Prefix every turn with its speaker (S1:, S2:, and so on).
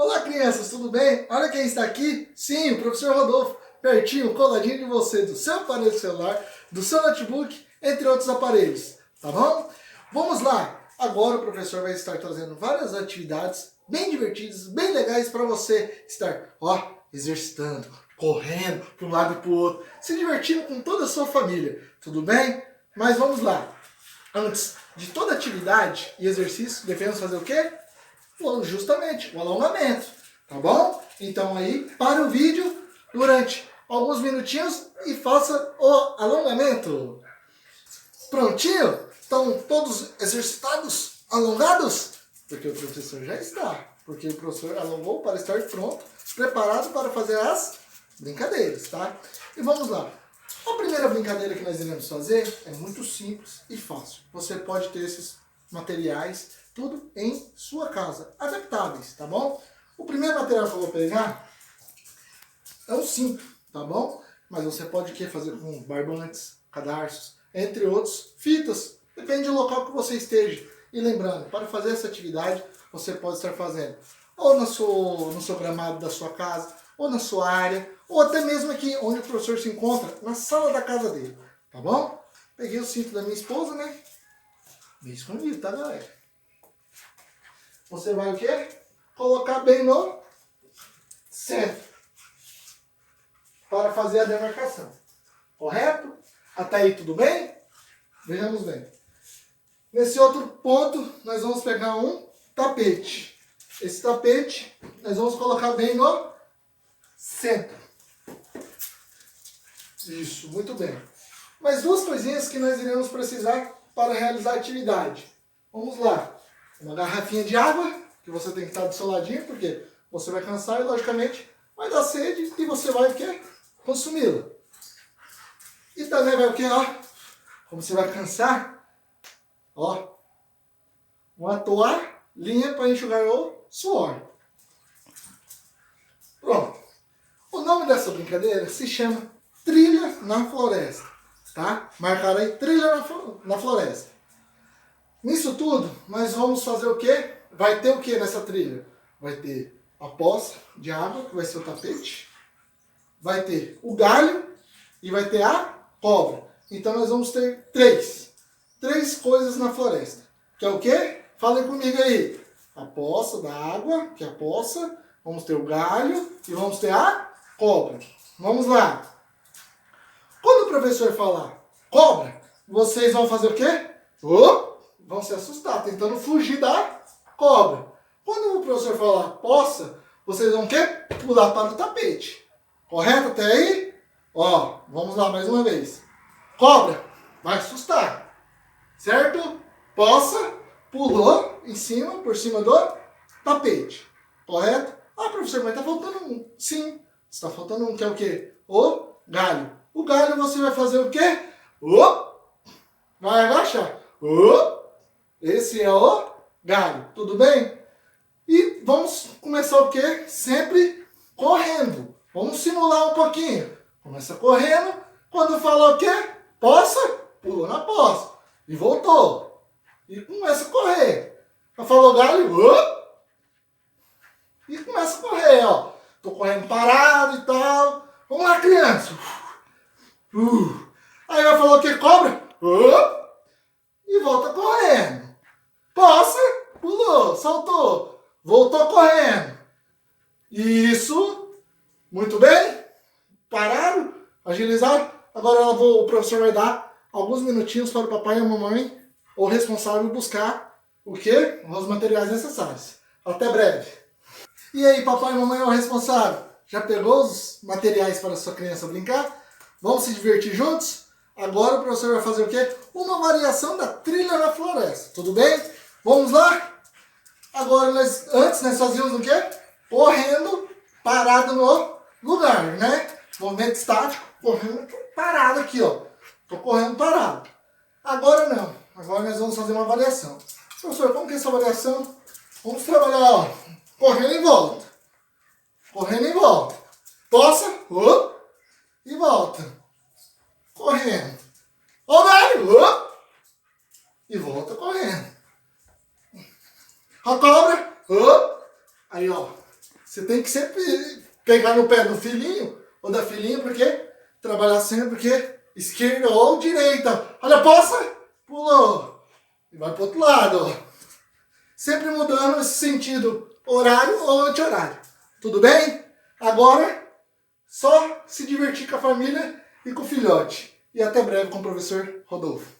S1: Olá, crianças, tudo bem? Olha quem está aqui. Sim, o professor Rodolfo, pertinho, coladinho de você, do seu aparelho celular, do seu notebook, entre outros aparelhos, tá bom? Vamos lá! Agora o professor vai estar trazendo várias atividades bem divertidas, bem legais para você estar, exercitando, correndo para um lado e para o outro, se divertindo com toda a sua família, tudo bem? Mas vamos lá! Antes de toda atividade e exercício, devemos fazer o quê? Justamente, o alongamento, tá bom? Então aí, para o vídeo durante alguns minutinhos e faça o alongamento. Prontinho? Estão todos exercitados, alongados? Porque o professor já está. Porque o professor alongou para estar pronto, preparado para fazer as brincadeiras, tá? E vamos lá. A primeira brincadeira que nós iremos fazer é muito simples e fácil. Você pode ter esses materiais, tudo em sua casa, adaptáveis, tá bom? O primeiro material que eu vou pegar é um cinto, tá bom? Mas você pode fazer com barbantes, cadarços, entre outros, fitas, depende do local que você esteja. E lembrando, para fazer essa atividade, você pode estar fazendo ou no seu gramado da sua casa, ou na sua área, ou até mesmo aqui onde o professor se encontra, na sala da casa dele, tá bom? Peguei o cinto da minha esposa, né? Meio escondido, tá, galera? Você vai o quê? Colocar bem no centro para fazer a demarcação. Correto? Até aí tudo bem? Vejamos bem. Nesse outro ponto, nós vamos pegar um tapete. Esse tapete, nós vamos colocar bem no centro. Isso, muito bem. Mais duas coisinhas que nós iremos precisar para realizar a atividade. Vamos lá. Uma garrafinha de água, que você tem que estar do seu ladinho, porque você vai cansar e, logicamente, vai dar sede e você vai o quê? Consumi-la. E também vai o quê? Como você vai cansar, uma toalhinha para enxugar o suor. Pronto. O nome dessa brincadeira se chama Trilha na Floresta, tá? Marcaram aí Trilha na Floresta. Nisso tudo, nós vamos fazer o quê? Vai ter o que nessa trilha? Vai ter a poça de água, que vai ser o tapete. Vai ter o galho e vai ter a cobra. Então nós vamos ter três coisas na floresta. Que é o quê? Falem comigo aí. A poça da água, que é a poça. Vamos ter o galho e vamos ter a cobra. Vamos lá. Quando o professor falar cobra, vocês vão fazer o quê? Vão se assustar, tentando fugir da cobra. Quando o professor falar poça, vocês vão o quê? Pular para o tapete. Correto até aí? Vamos lá mais uma vez. Cobra, vai assustar. Certo? Poça, pulou em cima, por cima do tapete. Correto? Professor, mas está faltando um. Sim, está faltando um, que é o quê? O galho. O galho você vai fazer o quê? Vai agachar. Esse é o galho. Tudo bem? E vamos começar o quê? Sempre correndo. Vamos simular um pouquinho. Começa correndo. Quando fala o quê? Poça, pulou na poça. E voltou. E começa a correr. Falou galho, e começa a correr, Tô correndo parado e tal. Vamos lá, criança. Aí vai falar o quê? Cobra. E volta correndo. Poça, pulou, saltou. Voltou correndo. Isso. Muito bem. Pararam. Agilizaram. Agora o professor vai dar alguns minutinhos para o papai e a mamãe, o responsável, buscar o quê? Os materiais necessários. Até breve. E aí, papai e mamãe é o responsável? Já pegou os materiais para a sua criança brincar? Vamos se divertir juntos? Agora o professor vai fazer o quê? Uma variação da trilha na floresta. Tudo bem? Vamos lá? Agora, antes nós fazíamos o quê? Correndo, parado no lugar, né? Movimento estático, correndo parado aqui, Tô correndo parado. Agora não. Agora nós vamos fazer uma variação. Professor, como que é essa variação? Vamos trabalhar, correndo em volta. Correndo em volta. Poça, e volta. Correndo. Galho, e volta correndo. A cobra, aí Você tem que sempre pegar no pé do filhinho ou da filhinha, porque trabalhar sempre, porque esquerda ou direita. Olha, poça, pulou. E vai pro outro lado. Sempre mudando esse sentido, horário ou anti-horário. Tudo bem? Agora, só se divertir com a família e com o filhote. E até breve com o professor Rodolfo.